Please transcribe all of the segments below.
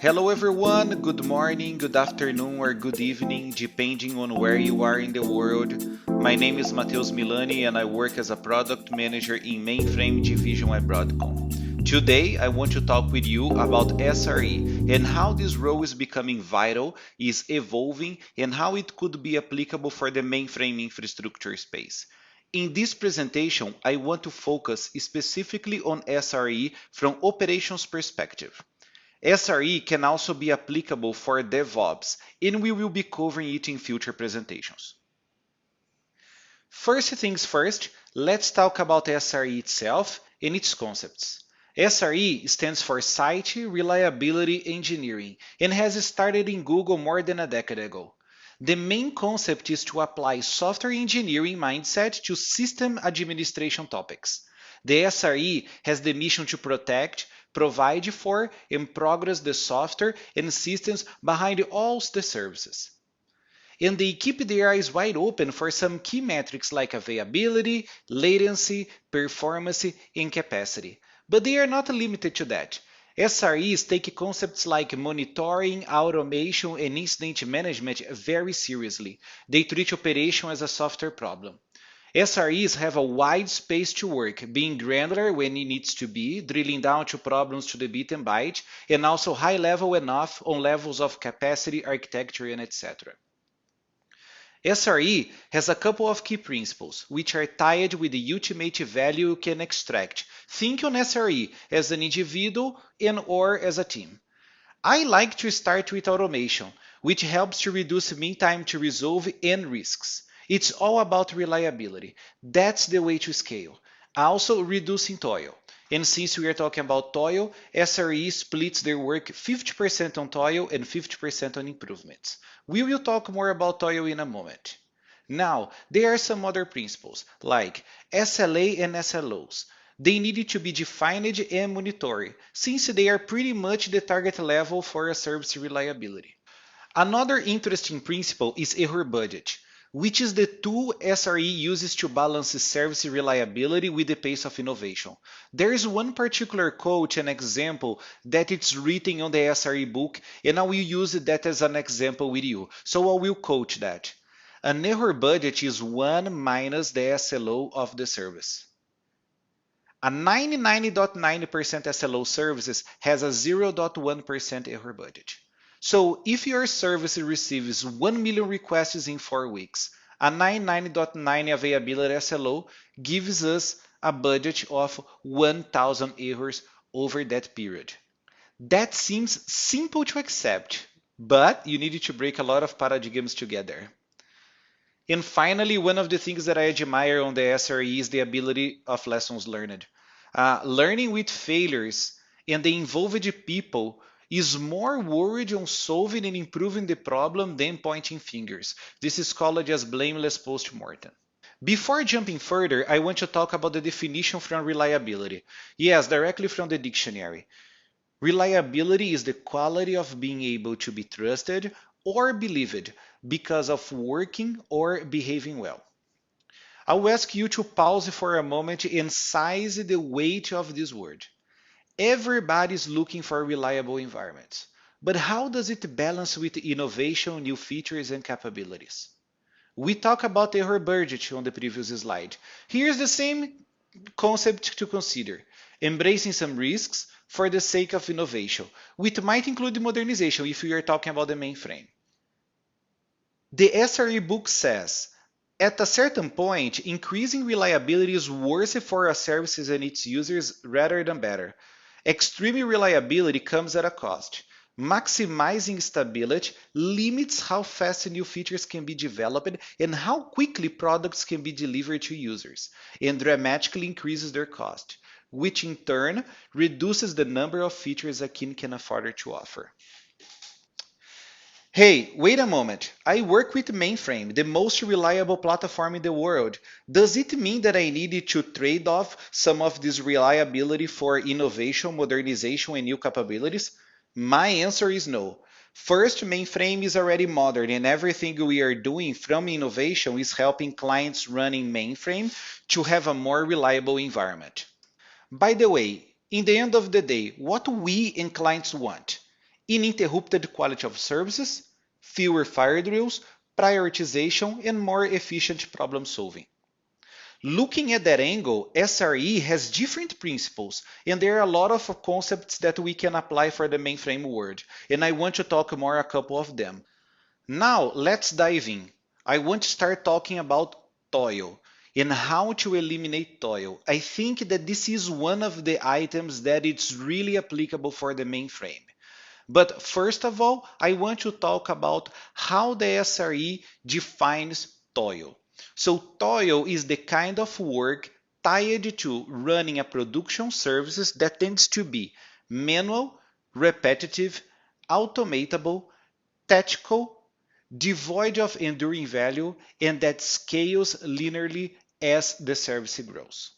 Hello everyone, good morning, good afternoon, or good evening, depending on where you are in the world. My name is Matheus Milani and I work as a product manager in mainframe division at Broadcom. Today, I want to talk with you about SRE and how this role is becoming vital, is evolving, and how it could be applicable for the mainframe infrastructure space. In this presentation, I want to focus specifically on SRE from operations perspective. SRE can also be applicable for DevOps, and we will be covering it in future presentations. First things first, let's talk about SRE itself and its concepts. SRE stands for Site Reliability Engineering and has started in Google more than a decade ago. The main concept is to apply software engineering mindset to system administration topics. The SRE has the mission to protect, provide for, and progress the software and systems behind all the services. And they keep their eyes wide open for some key metrics like availability, latency, performance, and capacity. But they are not limited to that. SREs take concepts like monitoring, automation, and incident management very seriously. They treat operation as a software problem. SREs have a wide space to work, being granular when it needs to be, drilling down to problems to the bit and byte, and also high level enough on levels of capacity, architecture, and etc. SRE has a couple of key principles, which are tied with the ultimate value you can extract. Think on SRE as an individual and or as a team. I like to start with automation, which helps to reduce mean time to resolve and risks. It's all about reliability. That's the way to scale. Also reducing toil. And since we are talking about toil, SRE splits their work 50% on toil and 50% on improvements. We will talk more about toil in a moment. Now, there are some other principles, like SLA and SLOs. They needed to be defined and monitored, since they are pretty much the target level for a service reliability. Another interesting principle is error budget, which is the tool SRE uses to balance service reliability with the pace of innovation. There is one particular quote and example that it's written on the SRE book, and I will use that as an example with you. So I will quote that. An error budget is 1 minus the SLO of the service. A 99.9% SLO services has a 0.1% error budget. So if your service receives 1 million requests in 4 weeks, a 99.9 availability SLO gives us a budget of 1,000 errors over that period. That seems simple to accept, but you need to break a lot of paradigms together. And finally, one of the things that I admire on the SRE is the ability of lessons learned. Learning with failures and the involved people is more worried on solving and improving the problem than pointing fingers. This is called as blameless post-mortem. Before jumping further, I want to talk about the definition from reliability. Yes, directly from the dictionary. Reliability is the quality of being able to be trusted or believed because of working or behaving well. I will ask you to pause for a moment and size the weight of this word. Everybody is looking for reliable environments. But how does it balance with innovation, new features, and capabilities? We talked about error budget on the previous slide. Here's the same concept to consider. Embracing some risks for the sake of innovation, which might include modernization if we are talking about the mainframe. The SRE book says, at a certain point, increasing reliability is worse for a service and its users rather than better. Extreme reliability comes at a cost. Maximizing stability limits how fast new features can be developed and how quickly products can be delivered to users, and dramatically increases their cost, which in turn reduces the number of features a team can afford to offer. Hey, wait a moment. I work with mainframe, the most reliable platform in the world. Does it mean that I needed to trade off some of this reliability for innovation, modernization, and new capabilities? My answer is no. First, mainframe is already modern, and everything we are doing from innovation is helping clients running mainframe to have a more reliable environment. By the way, in the end of the day, what we and clients want? uninterrupted quality of services, fewer fire drills, prioritization, and more efficient problem solving. Looking at that angle, SRE has different principles, and there are a lot of concepts that we can apply for the mainframe world, and I want to talk more a couple of them. Now, let's dive in. I want to start talking about Toyo and how to eliminate Toyo. I think that this is one of the items that it's really applicable for the mainframe. But first of all, I want to talk about how the SRE defines Toyo. So Toyo is the kind of work tied to running a production services that tends to be manual, repetitive, automatable, tactical, devoid of enduring value, and that scales linearly as the service grows.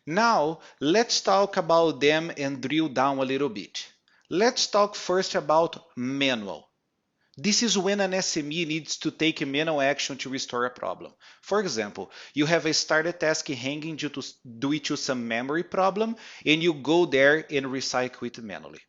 Now, let's talk about them and drill down a little bit. Let's talk first about manual. This is when an SME needs to take a manual action to restore a problem. For example, you have a started task hanging due to some memory problem, and you go there and recycle it manually.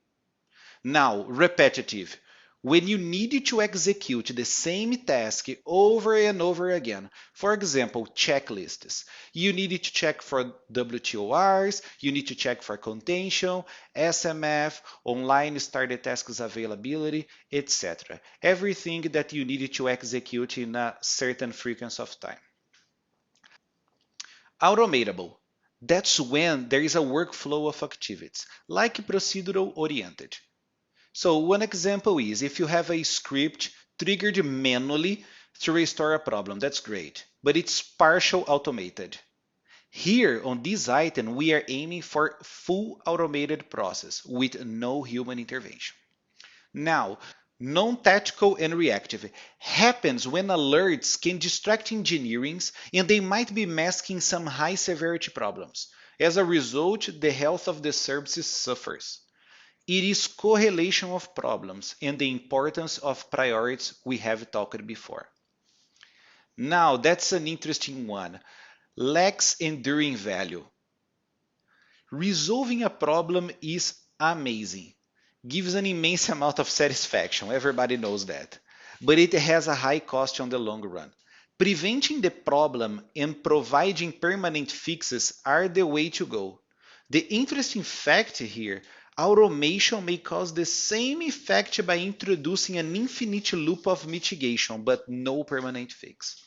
Now, repetitive. When you need to execute the same task over and over again, for example, checklists, you need to check for WTORs, you need to check for contention, SMF, online started tasks availability, etc. Everything that you need to execute in a certain frequency of time. Automatable. That's when there is a workflow of activities, like procedural oriented. So one example is if you have a script triggered manually to restore a problem, that's great, but it's partial automated. Here on this item, we are aiming for full automated process with no human intervention. Now, non-tactical and reactive happens when alerts can distract engineerings and they might be masking some high severity problems. As a result, the health of the services suffers. It is correlation of problems and the importance of priorities we have talked before. Now, that's an interesting one. Lacks enduring value. Resolving a problem is amazing. Gives an immense amount of satisfaction, everybody knows that. But it has a high cost on the long run. Preventing the problem and providing permanent fixes are the way to go. The interesting fact here, automation may cause the same effect by introducing an infinite loop of mitigation, but no permanent fix.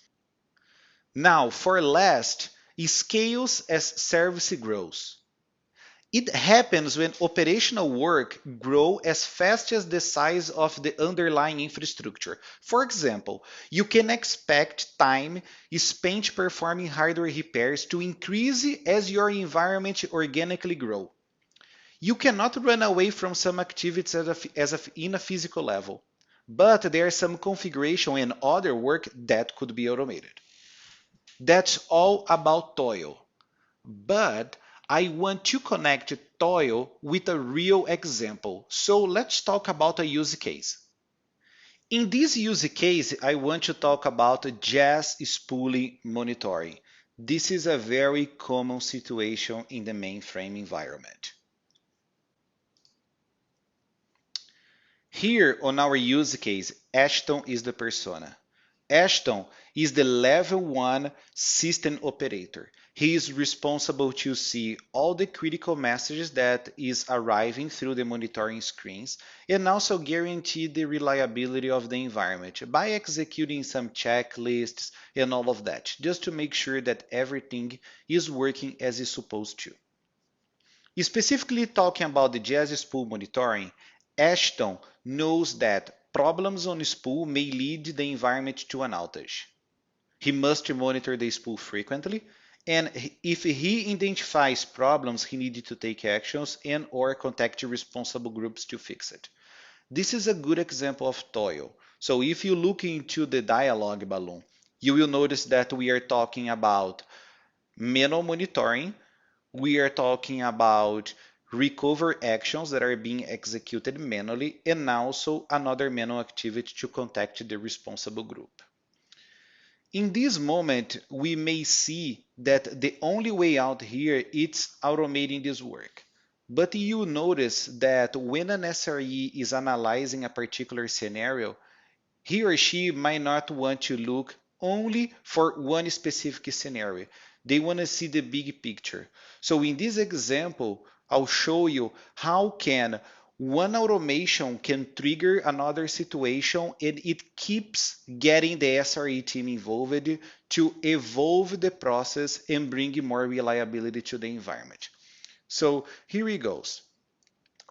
Now, for last, scales as service grows. It happens when operational work grows as fast as the size of the underlying infrastructure. For example, you can expect time spent performing hardware repairs to increase as your environment organically grows. You cannot run away from some activities in a physical level, but there is some configuration and other work that could be automated. That's all about Toyo. But I want to connect Toyo with a real example. So let's talk about a use case. In this use case, I want to talk about jazz spooling monitoring. This is a very common situation in the mainframe environment. Here on our use case, Ashton is the persona. Ashton is the level 1 system operator. He is responsible to see all the critical messages that is arriving through the monitoring screens and also guarantee the reliability of the environment by executing some checklists and all of that, just to make sure that everything is working as it's supposed to. Specifically talking about the jazz spool monitoring, Ashton knows that problems on spool may lead the environment to an outage. He must monitor the spool frequently, and if he identifies problems, he needs to take actions and or contact responsible groups to fix it. This is a good example of Toyo. So if you look into the dialog balloon, you will notice that we are talking about manual monitoring, we are talking about recover actions that are being executed manually, and also another manual activity to contact the responsible group. In this moment, we may see that the only way out here is automating this work. But you notice that when an SRE is analyzing a particular scenario, he or she might not want to look only for one specific scenario. They want to see the big picture. So in this example, I'll show you how can one automation can trigger another situation and it keeps getting the SRE team involved to evolve the process and bring more reliability to the environment. So here it goes.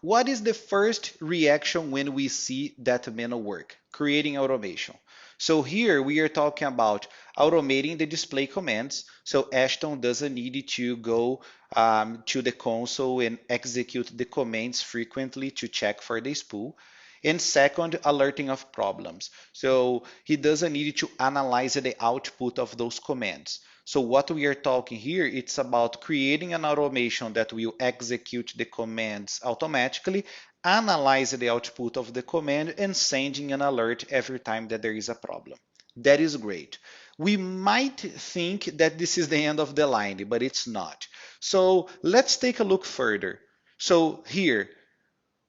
What is the first reaction when we see that manual work? Creating automation. So here we are talking about automating the display commands. So Ashton doesn't need to go to the console and execute the commands frequently to check for the spool. And second, alerting of problems. So he doesn't need to analyze the output of those commands. So what we are talking here, it's about creating an automation that will execute the commands automatically, analyze the output of the command, and sending an alert every time that there is a problem. That is great. We might think that this is the end of the line, but it's not. So let's take a look further. So here,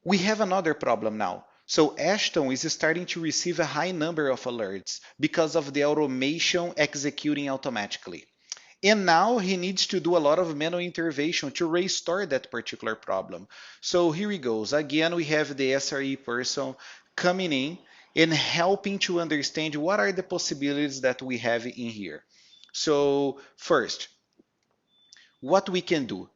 we have another problem now. So Ashton is starting to receive a high number of alerts because of the automation executing automatically. And now he needs to do a lot of manual intervention to restore that particular problem. So here he goes. Again, we have the SRE person coming in and helping to understand what are the possibilities that we have in here. So first, what we can do?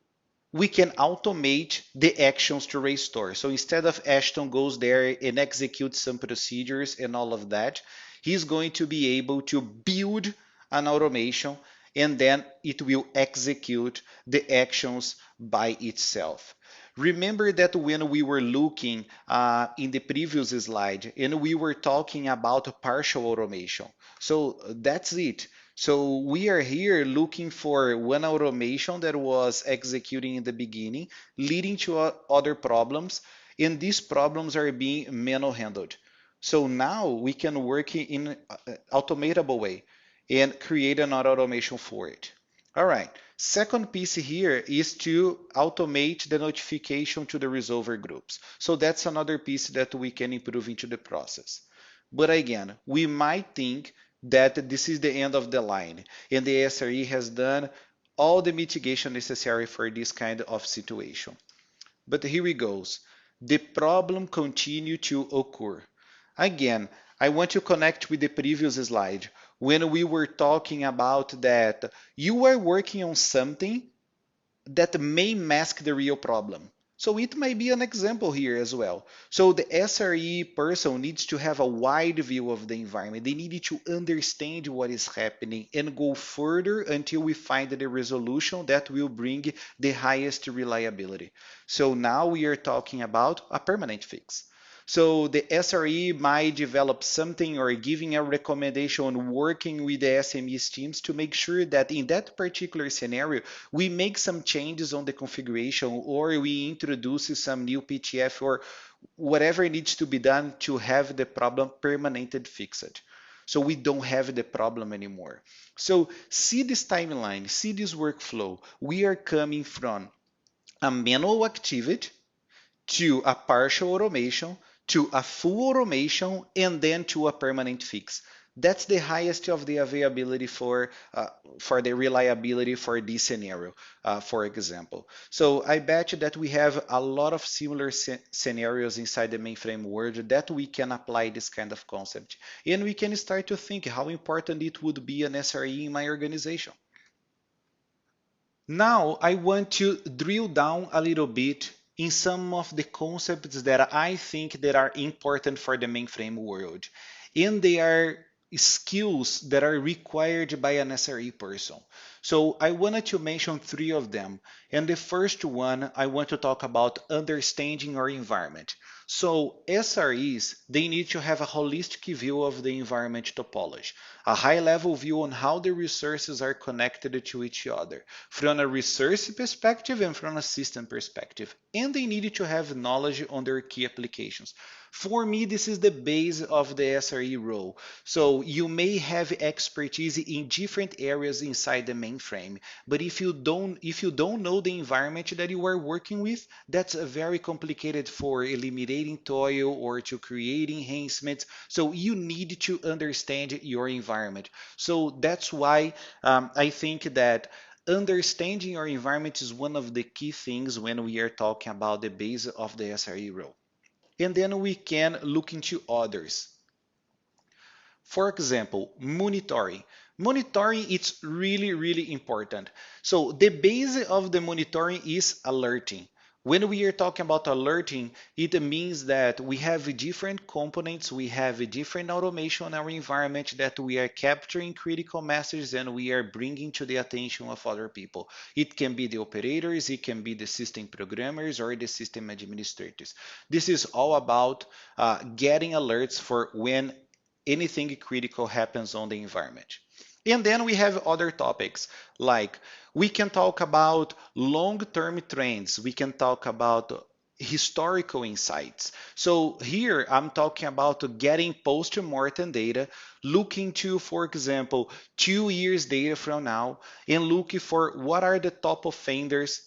We can automate the actions to restore. So instead of Ashton goes there and executes some procedures and all of that, he's going to be able to build an automation and then it will execute the actions by itself. Remember that when we were looking in the previous slide and we were talking about partial automation. So that's it. So we are here looking for one automation that was executing in the beginning, leading to other problems, and these problems are being manual handled. So now we can work in an automatable way and create another automation for it. All right. Second piece here is to automate the notification to the resolver groups. So that's another piece that we can improve into the process. But again, we might think that this is the end of the line and the SRE has done all the mitigation necessary for this kind of situation. But here it goes. The problem continue to occur. Again, I want to connect with the previous slide when we were talking about that you are working on something that may mask the real problem. So it might be an example here as well. So the SRE person needs to have a wide view of the environment. They need to understand what is happening and go further until we find the resolution that will bring the highest reliability. So now we are talking about a permanent fix. So the SRE might develop something or giving a recommendation working with the SMEs teams to make sure that in that particular scenario, we make some changes on the configuration or we introduce some new PTF or whatever needs to be done to have the problem permanently fixed. So we don't have the problem anymore. So see this timeline, see this workflow. We are coming from a manual activity to a partial automation, to a full automation, and then to a permanent fix. That's the highest of the availability for the reliability for this scenario, for example. So I bet you that we have a lot of similar scenarios inside the mainframe world that we can apply this kind of concept. And we can start to think how important it would be an SRE in my organization. Now I want to drill down a little bit in some of the concepts that I think that are important for the mainframe world. And they are skills that are required by an SRE person. So I wanted to mention three of them. And the first one, I want to talk about understanding our environment. So SREs, they need to have a holistic view of the environment topology, a high-level view on how the resources are connected to each other, from a resource perspective and from a system perspective. And they need to have knowledge on their key applications. For me, this is the base of the SRE role. So you may have expertise in different areas inside the mainframe, but if you don't know the environment that you are working with, that's very complicated for eliminating toil or to create enhancements. So you need to understand your environment. So that's why I think that understanding your environment is one of the key things when we are talking about the base of the SRE role. And then we can look into others. For example, monitoring. Monitoring is really, really important. So the base of the monitoring is alerting. When we are talking about alerting, it means that we have different components, we have a different automation in our environment that we are capturing critical messages and we are bringing to the attention of other people. It can be the operators, it can be the system programmers or the system administrators. This is all about getting alerts for when anything critical happens on the environment. And then we have other topics like we can talk about long-term trends, we can talk about historical insights. So here I'm talking about getting post-mortem data, looking to, for example, 2 years data from now, and looking for what are the top offenders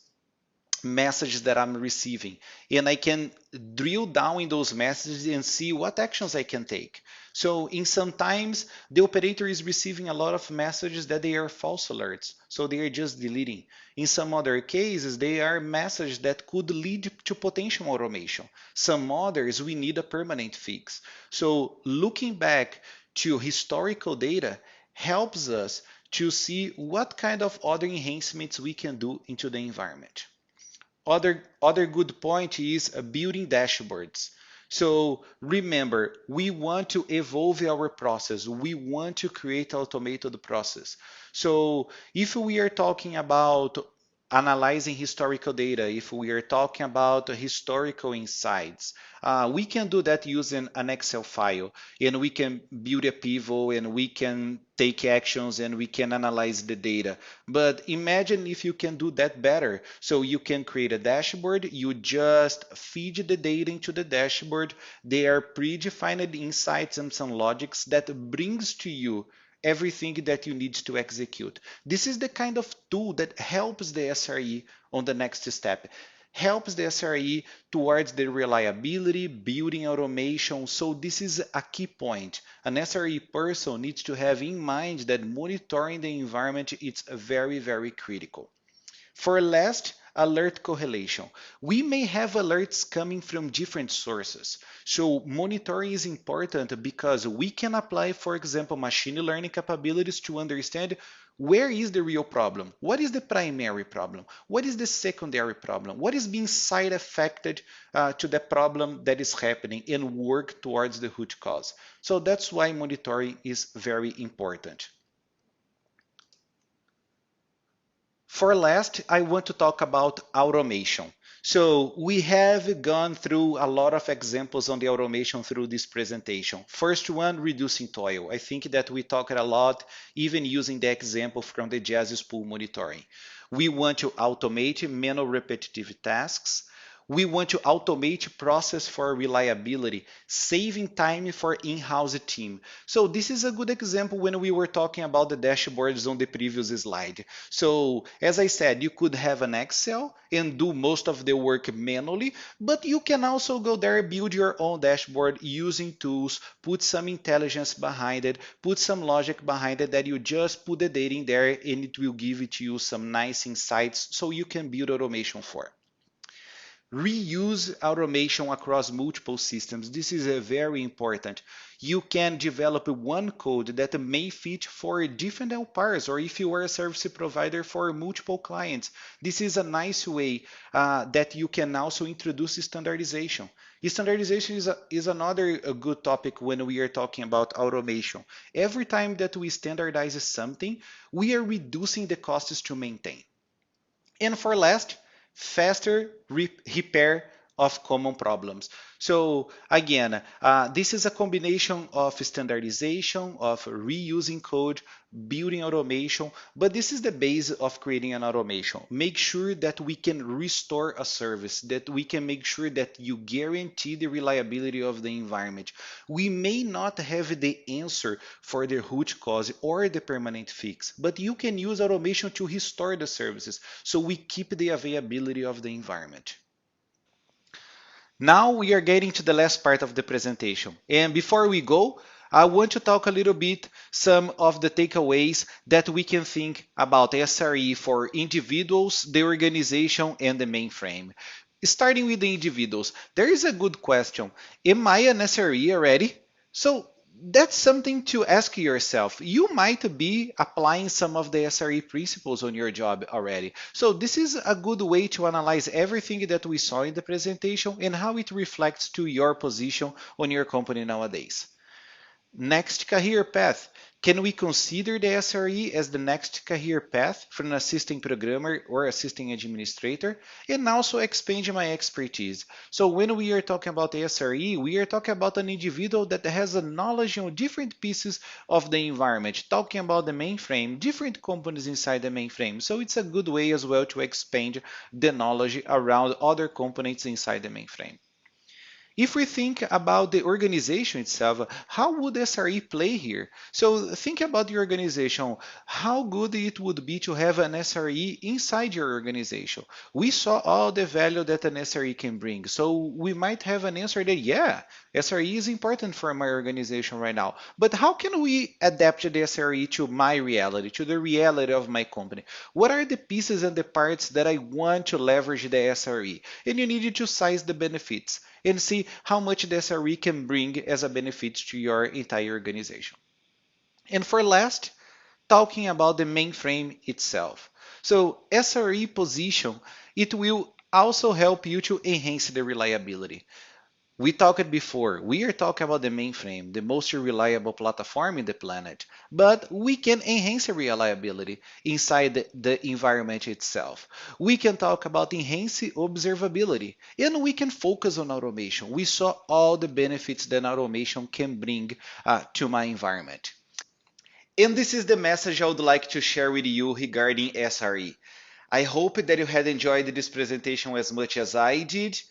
messages that I'm receiving. And I can drill down in those messages and see what actions I can take. So in sometimes the operator is receiving a lot of messages that they are false alerts. So they are just deleting. In some other cases, they are messages that could lead to potential automation. Some others, we need a permanent fix. So looking back to historical data helps us to see what kind of other enhancements we can do into the environment. Other good point is building dashboards. So remember, we want to evolve our process. We want to create automated process. So if we are talking about analyzing historical data, if we are talking about historical insights, we can do that using an Excel file, and we can build a pivot, and we can take actions, and we can analyze the data. But imagine if you can do that better. So you can create a dashboard, you just feed the data into the dashboard. They are predefined insights and some logics that brings to you everything that you need to execute. This is the kind of tool that helps the SRE on the next step, helps the SRE towards the reliability, building automation. So this is a key point. An SRE person needs to have in mind that monitoring the environment is very, very critical. For last, alert correlation. We may have alerts coming from different sources. So monitoring is important because we can apply, for example, machine learning capabilities to understand where is the real problem? What is the primary problem? What is the secondary problem? What is being side affected to the problem that is happening and work towards the root cause? So that's why monitoring is very important. For last, I want to talk about automation. So we have gone through a lot of examples on the automation through this presentation. First one, reducing toil. I think that we talked a lot, even using the example from the Jazz Pool monitoring. We want to automate manual repetitive tasks. We want to automate process for reliability, saving time for in-house team. So this is a good example when we were talking about the dashboards on the previous slide. So as I said, you could have an Excel and do most of the work manually, but you can also go there, build your own dashboard using tools, put some intelligence behind it, put some logic behind it that you just put the data in there and it will give it to you some nice insights so you can build automation for. Reuse automation across multiple systems. This is very important. You can develop one code that may fit for different LPARs, or if you are a service provider for multiple clients. This is a nice way that you can also introduce standardization. Standardization is another good topic when we are talking about automation. Every time that we standardize something, we are reducing the costs to maintain. And for last, faster repair of common problems. So again, this is a combination of standardization, of reusing code, building automation, but this is the base of creating an automation. Make sure that we can restore a service, that we can make sure that you guarantee the reliability of the environment. We may not have the answer for the root cause or the permanent fix, but you can use automation to restore the services so we keep the availability of the environment. Now we are getting to the last part of the presentation. And before we go, I want to talk a little bit some of the takeaways that we can think about SRE for individuals, the organization, and the mainframe. Starting with the individuals, there is a good question. Am I an SRE already? So that's something to ask yourself. You might be applying some of the SRE principles on your job already. So this is a good way to analyze everything that we saw in the presentation and how it reflects to your position on your company nowadays. Next career path. Can we consider the SRE as the next career path for an assisting programmer or assisting administrator? And also expand my expertise. So when we are talking about the SRE, we are talking about an individual that has a knowledge on different pieces of the environment, talking about the mainframe, different components inside the mainframe. So it's a good way as well to expand the knowledge around other components inside the mainframe. If we think about the organization itself, how would SRE play here? So think about the organization. How good it would be to have an SRE inside your organization. We saw all the value that an SRE can bring. So we might have an answer that, yeah, SRE is important for my organization right now. But how can we adapt the SRE to my reality, to the reality of my company? What are the pieces and the parts that I want to leverage the SRE? And you need to size the benefits and see how much the SRE can bring as a benefit to your entire organization. And for last, talking about the mainframe itself. So SRE position, it will also help you to enhance the reliability. We talked before, we are talking about the mainframe, the most reliable platform in the planet, but we can enhance the reliability inside the environment itself. We can talk about enhancing observability, and we can focus on automation. We saw all the benefits that automation can bring to my environment. And this is the message I would like to share with you regarding SRE. I hope that you had enjoyed this presentation as much as I did.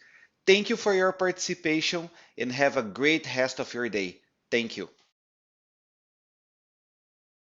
Thank you for your participation and have a great rest of your day. Thank you.